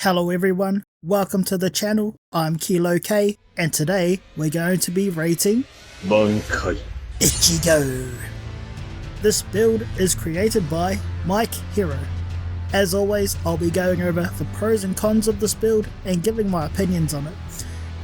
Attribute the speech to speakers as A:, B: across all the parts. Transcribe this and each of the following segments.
A: Hello everyone, welcome to the channel. I'm KeylowK and today we're going to be rating ICHIGO. This build is created by Mike Hero. As always, I'll be going over the pros and cons of this build and giving my opinions on it.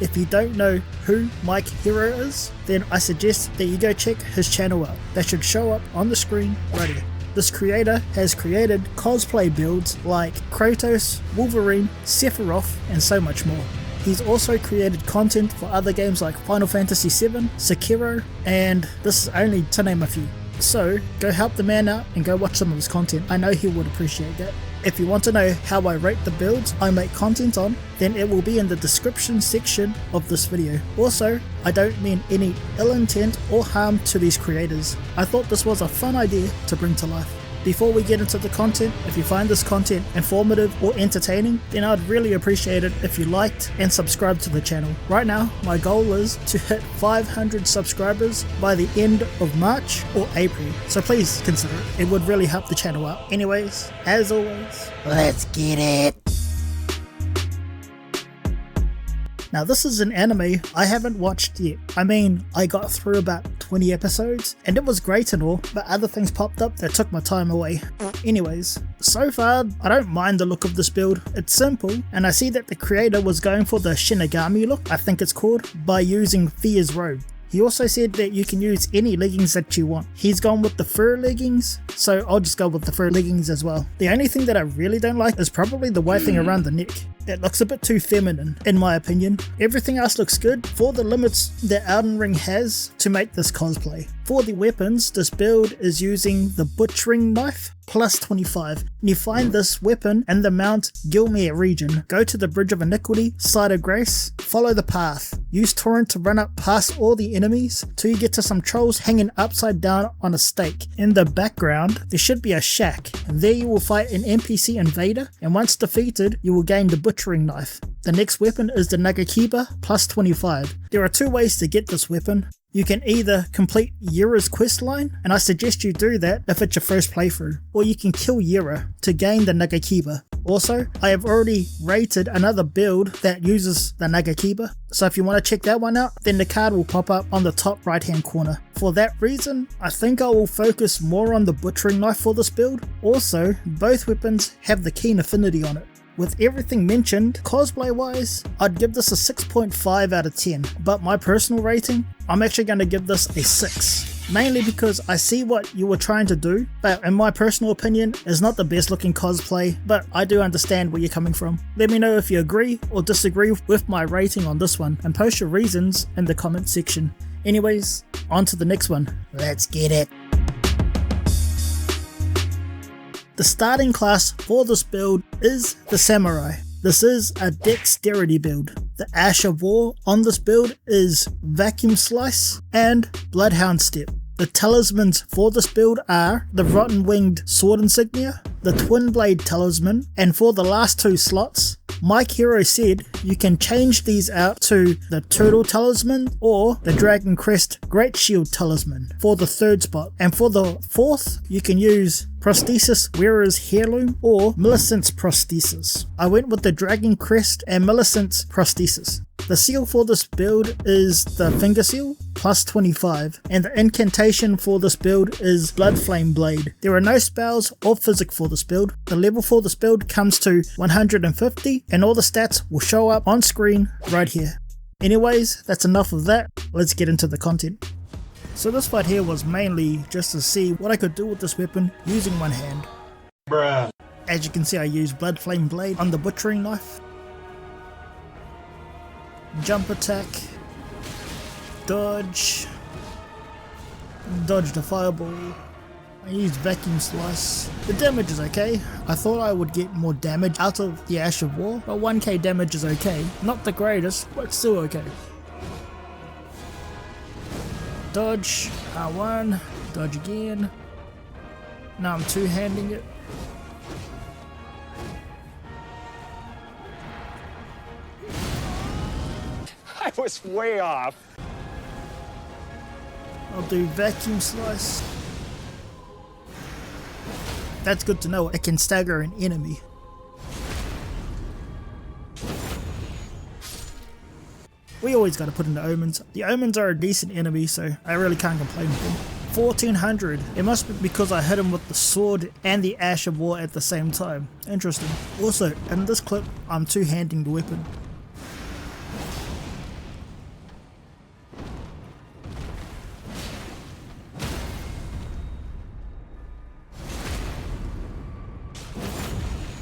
A: If you don't know who Mike Hero is, then I suggest that you go check his channel out. That should show up on the screen right here. This creator has created cosplay builds like Kratos, Wolverine, Sephiroth, and so much more. He's also created content for other games like Final Fantasy VII, Sekiro, and this is only to name a few. So go help the man out and go watch some of his content. I know he would appreciate that. If you want to know how I rate the builds I make content on, then it will be in the description section of this video. Also, I don't mean any ill intent or harm to these creators. I thought this was a fun idea to bring to life. Before we get into the content, if you find this content informative or entertaining, then I'd really appreciate it if you liked and subscribed to the channel. Right now, my goal is to hit 500 subscribers by the end of March or April, so please consider it. It would really help the channel out. Anyways, as always, let's get it! Now this is an anime I haven't watched yet. I mean, I got through about 20 episodes and it was great and all, but other things popped up that took my time away. Anyways, so far I don't mind the look of this build. It's simple and I see that the creator was going for the Shinigami look, I think it's called, by using Fear's robe. He also said that you can use any leggings that you want. He's gone with the fur leggings, so I'll just go with the fur leggings as well. The only thing that I really don't like is probably the white thing around the neck. It looks a bit too feminine, in my opinion. Everything else looks good for the limits that Elden Ring has to make this cosplay. For the weapons, this build is using the butchering knife plus 25. And you find this weapon in the Mount Gilmere region. Go to the Bridge of Iniquity, Side of Grace, follow the path. Use Torrent to run up past all the enemies till you get to some trolls hanging upside down on a stake. In the background, there should be a shack, and there you will fight an NPC invader, and once defeated, you will gain the butchering knife. The next weapon is the Nagakiba plus 25. There are two ways to get this weapon. You can either complete Yura's questline, and I suggest you do that if it's your first playthrough, or you can kill Yura to gain the Nagakiba. Also, I have already rated another build that uses the Nagakiba, so if you want to check that one out, then the card will pop up on the top right hand corner. For that reason, I think I will focus more on the butchering knife for this build. Also, both weapons have the keen affinity on it. With everything mentioned, cosplay wise, I'd give this a 6.5 out of 10, but my personal rating, I'm actually going to give this a 6. Mainly because I see what you were trying to do, but in my personal opinion, is not the best looking cosplay, but I do understand where you're coming from. Let me know if you agree or disagree with my rating on this one, and post your reasons in the comment section. Anyways, on to the next one. Let's get it! The starting class for this build is the Samurai. This is a dexterity build. The Ash of War on this build is Vacuum Slice and Bloodhound Step. The talismans for this build are the Rotten Winged Sword Insignia, the Twin Blade Talisman, and for the last two slots, Mike Hero said you can change these out to the Turtle Talisman or the Dragon Crest Great Shield Talisman for the third spot, and for the fourth you can use Prosthesis Wearer's Heirloom or Millicent's Prosthesis. I went with the Dragon Crest and Millicent's Prosthesis. The seal for this build is the Finger Seal plus 25, and the incantation for this build is Blood Flame Blade. There are no spells or physic for this build. The level for this build comes to 150 and all the stats will show up on screen right here. Anyways, that's enough of that. Let's get into the content. So this fight here was mainly just to see what I could do with this weapon using one hand. Bruh. As you can see, I used Blood Flame Blade on the butchering knife. Jump attack, dodge the fireball, I used Vacuum Slice. The damage is okay. I thought I would get more damage out of the Ash of War, but 1k damage is okay. Not the greatest, but still okay. Dodge, R1, dodge again. Now I'm two-handing it.
B: I was way off.
A: I'll do Vacuum Slice. That's good to know. It can stagger an enemy. we always gotta put in the omens. The omens are a decent enemy, so I really can't complain with them. 1400. It must be because I hit him with the sword and the Ash of War at the same time. Interesting. Also, in this clip, I'm two-handing the weapon.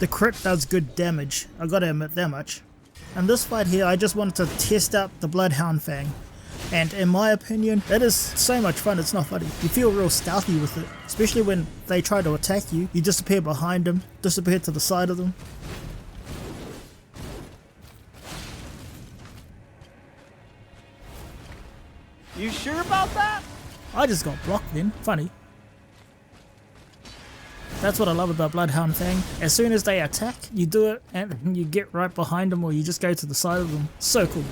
A: The crit does good damage, I gotta admit that much. In this fight here, I just wanted to test out the Bloodhound Fang. And in my opinion, it is so much fun, it's not funny. You feel real stealthy with it, especially when they try to attack you. You disappear behind them, disappear to the side of them.
B: You sure about that?
A: I just got blocked then, funny. That's what I love about Bloodhound Fang. As soon as they attack, you do it and you get right behind them or you just go to the side of them. So cool.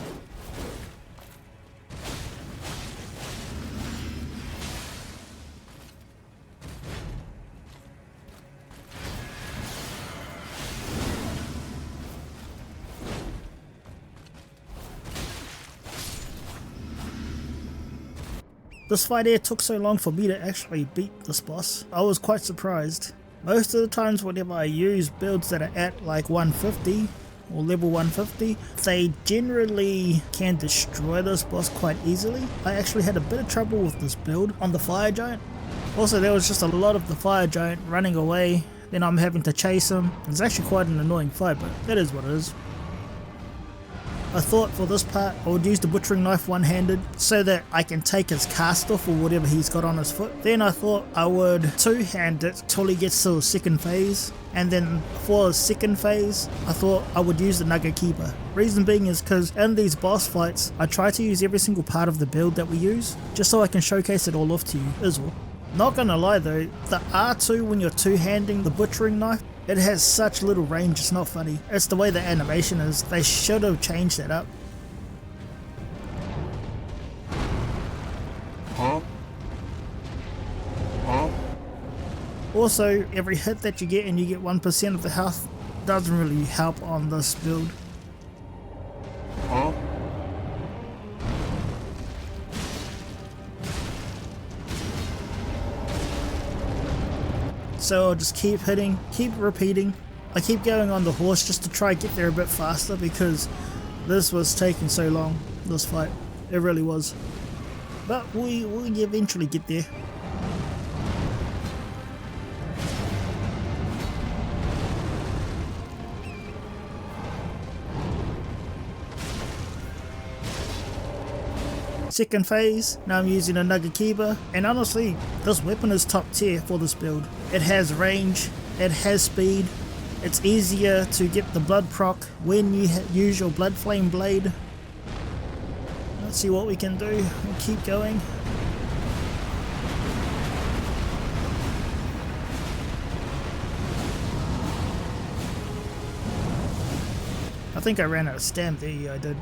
A: This fight here took so long for me to actually beat this boss. I was quite surprised. Most of the times whenever I use builds that are at like 150 or level 150, they generally can destroy this boss quite easily. I actually had a bit of trouble with this build on the fire giant. Also, there was just a lot of the fire giant running away, then I'm having to chase him. It's actually quite an annoying fight, but that is what it is. I thought for this part I would use the butchering knife one-handed so that I can take his cast off or whatever he's got on his foot. Then I thought I would two-hand it till he gets to the second phase, and then for the second phase I thought I would use the Nugget Keeper. Reason being is because in these boss fights I try to use every single part of the build that we use just so I can showcase it all off to you is all. Not gonna lie though, the R2 when you're two-handing the butchering knife, it has such little range, it's not funny. It's the way the animation is. They should have changed that up. Also, every hit that you get and you get 1% of the health doesn't really help on this build. So I'll just keep hitting, keep repeating. I keep going on the horse just to try get there a bit faster because this was taking so long, this fight. It really was. But we'll eventually get there. Second phase, now I'm using a Nugget Keeper, and honestly, this weapon is top tier for this build. It has range, it has speed, it's easier to get the blood proc when you use your Blood Flame Blade. Let's see what we can do, we'll keep going. I think I ran out of stamina there, yeah I did.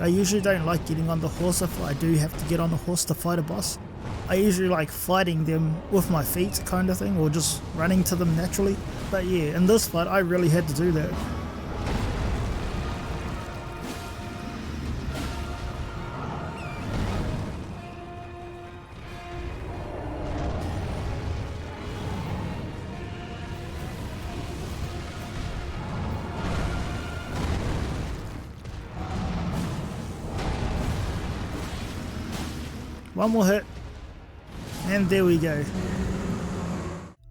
A: I usually don't like getting on the horse if I do have to get on the horse to fight a boss. I usually like fighting them with my feet kind of thing, or just running to them naturally. But yeah, in this fight I really had to do that. One more hit, and there we go.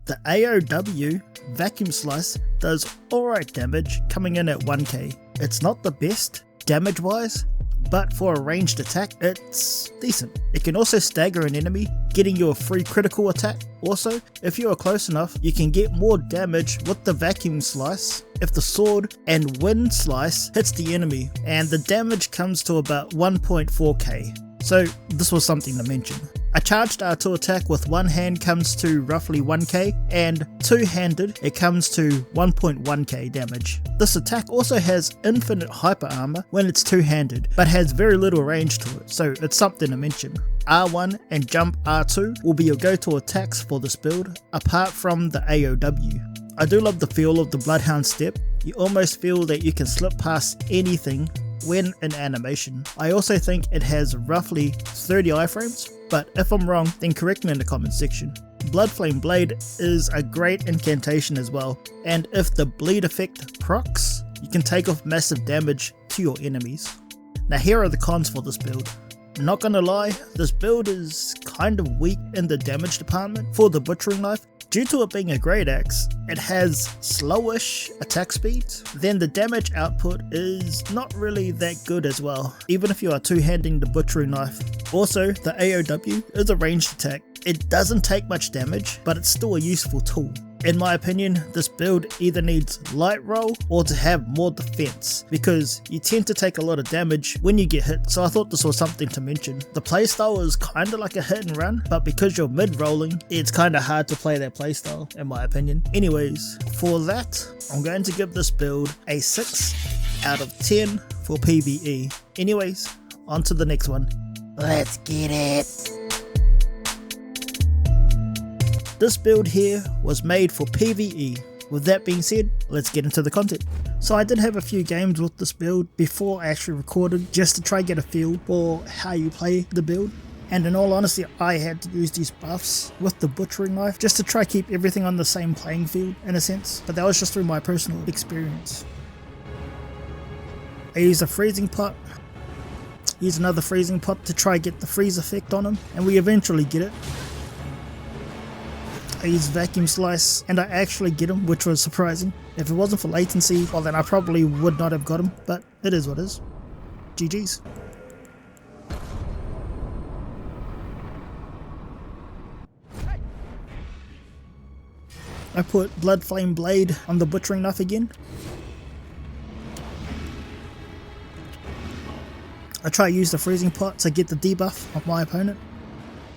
A: The AOW Vacuum Slice does alright damage, coming in at 1k. It's not the best damage wise, but for a ranged attack it's decent. It can also stagger an enemy, getting you a free critical attack. Also, if you are close enough, you can get more damage with the Vacuum Slice if the sword and wind slice hits the enemy, and the damage comes to about 1.4k. So this was something to mention. A charged R2 attack with one hand comes to roughly 1k, and two-handed it comes to 1.1k damage. This attack also has infinite hyper armor when it's two-handed, but has very little range to it, so it's something to mention. R1 and jump R2 will be your go-to attacks for this build, apart from the AOW. I do love the feel of the Bloodhound step. You almost feel that you can slip past anything when in animation. I also think it has roughly 30 iframes, but if I'm wrong, then correct me in the comment section. Bloodflame Blade is a great incantation as well, and if the bleed effect procs, you can take off massive damage to your enemies. Now here are the cons for this build. Not gonna lie, this build is kind of weak in the damage department for the butchering knife. Due to it being a great axe, it has slowish attack speeds, then the damage output is not really that good as well, even if you are two-handing the butchering knife. Also, the AOW is a ranged attack. It doesn't take much damage, but it's still a useful tool. In my opinion, this build either needs light roll or to have more defense, because you tend to take a lot of damage when you get hit, so I thought this was something to mention. The playstyle is kinda like a hit and run, but because you're mid-rolling, it's kinda hard to play that playstyle, in my opinion. Anyways, for that, I'm going to give this build a 6 out of 10 for PvE. Anyways, on to the next one. Let's get it! This build here was made for PvE. With that being said, let's get into the content. So I did have a few games with this build before I actually recorded, just to try get a feel for how you play the build. And in all honesty, I had to use these buffs with the butchering knife just to try keep everything on the same playing field in a sense, but that was just through my personal experience. I used a freezing pot, used another freezing pot to try get the freeze effect on him, and we eventually get it. I used vacuum slice and I actually get him, which was surprising. If it wasn't for latency, well then I probably would not have got him, but it is what it is. GG's. I put Bloodflame Blade on the butchering knife again. I try to use the freezing pot to get the debuff of my opponent.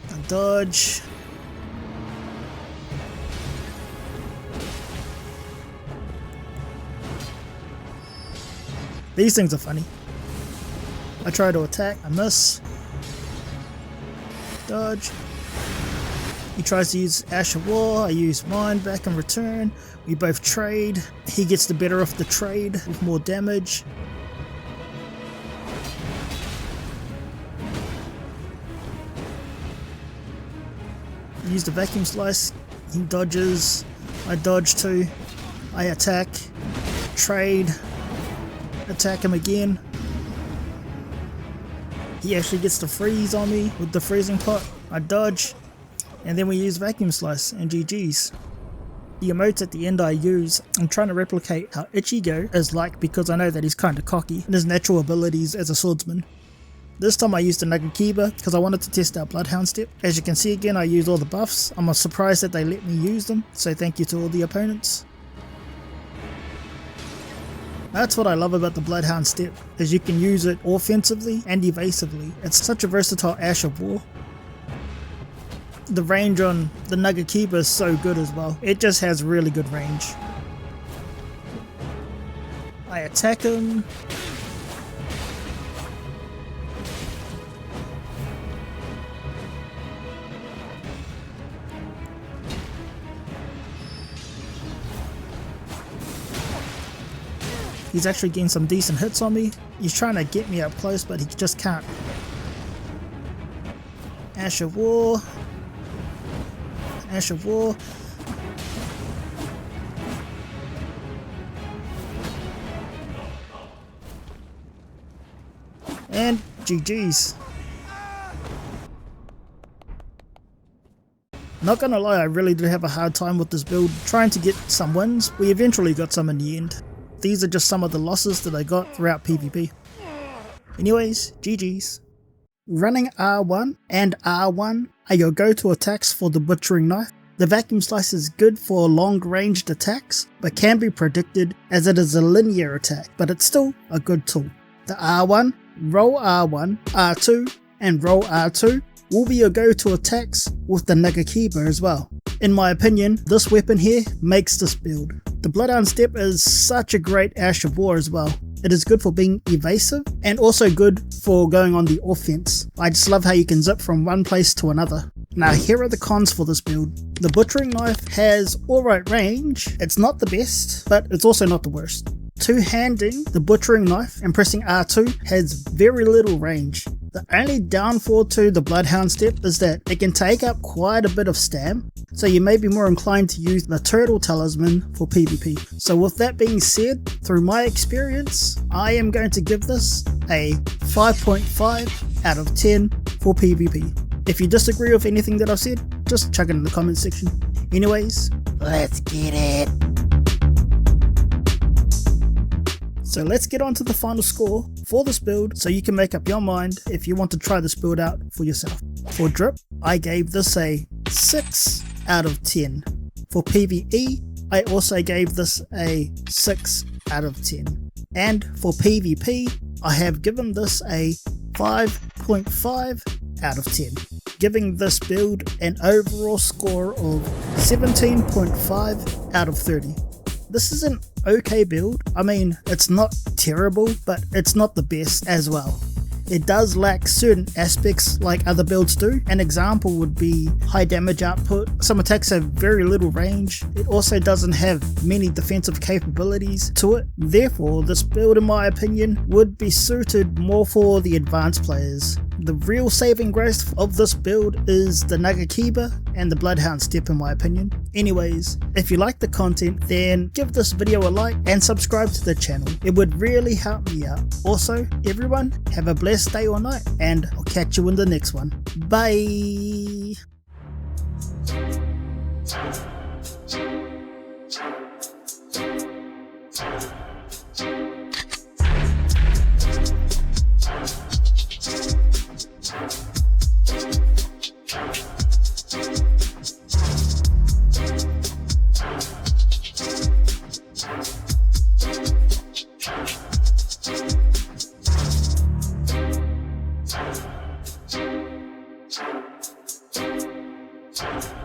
A: I dodge. These things are funny. I try to attack, I miss. Dodge. He tries to use Ash of War, I use mine back in return. We both trade. He gets the better of the trade with more damage. Use the vacuum slice. He dodges. I dodge too. I attack. Trade. Attack him again. He actually gets to freeze on me with the freezing pot. I dodge, and then we use vacuum slice and GG's. The emotes at the end I use, I'm trying to replicate how ICHIGO is like, because I know that he's kinda cocky and his natural abilities as a swordsman. This time I used the Nagakiba because I wanted to test out Bloodhound Step. As you can see again, I used all the buffs. I'm surprised that they let me use them, so thank you to all the opponents. That's what I love about the Bloodhound Step, is you can use it offensively and evasively. It's such a versatile Ash of War. The range on the Nagakiba is so good as well. It just has really good range. I attack him. He's actually getting some decent hits on me. He's trying to get me up close, but he just can't. Ash of War. Ash of War. And GG's. Not gonna lie, I really did have a hard time with this build, trying to get some wins. We eventually got some in the end. These are just some of the losses that I got throughout PvP. Anyways, GG's. Running R1 and R1 are your go-to attacks for the butchering knife. The vacuum slice is good for long-ranged attacks, but can be predicted as it is a linear attack, but it's still a good tool. The R1, roll R1, R2, and roll R2 will be your go-to attacks with the Nagakiba as well. In my opinion, this weapon here makes this build. The Bloodhound Step is such a great Ash of War as well. It is good for being evasive and also good for going on the offense. I just love how you can zip from one place to another. Now here are the cons for this build. The butchering knife has alright range. It's not the best, but it's also not the worst. Two-handing the butchering knife and pressing R2 has very little range. The only downfall to the Bloodhound step is that it can take up quite a bit of stam, so you may be more inclined to use the turtle talisman for PvP. So with that being said, through my experience, I am going to give this a 5.5 out of 10 for PvP. If you disagree with anything that I've said, just chuck it in the comments section. Anyways, let's get it. So let's get on to the final score for this build so you can make up your mind if you want to try this build out for yourself. For drip, I gave this a 6 out of 10. For PvE, I also gave this a 6 out of 10. And for PvP, I have given this a 5.5 out of 10, giving this build an overall score of 17.5 out of 30. This is an okay build. I mean, it's not terrible, but it's not the best as well. It does lack certain aspects like other builds do. An example would be high damage output. Some attacks have very little range. It also doesn't have many defensive capabilities to it. Therefore, this build, in my opinion, would be suited more for the advanced players. The real saving grace of this build is the Nagakiba and the Bloodhound step, in my opinion. Anyways, if you like the content, then give this video a like and subscribe to the channel. It would really help me out. Also, everyone, have a blessed day or night, and I'll catch you in the next one. Bye!
C: You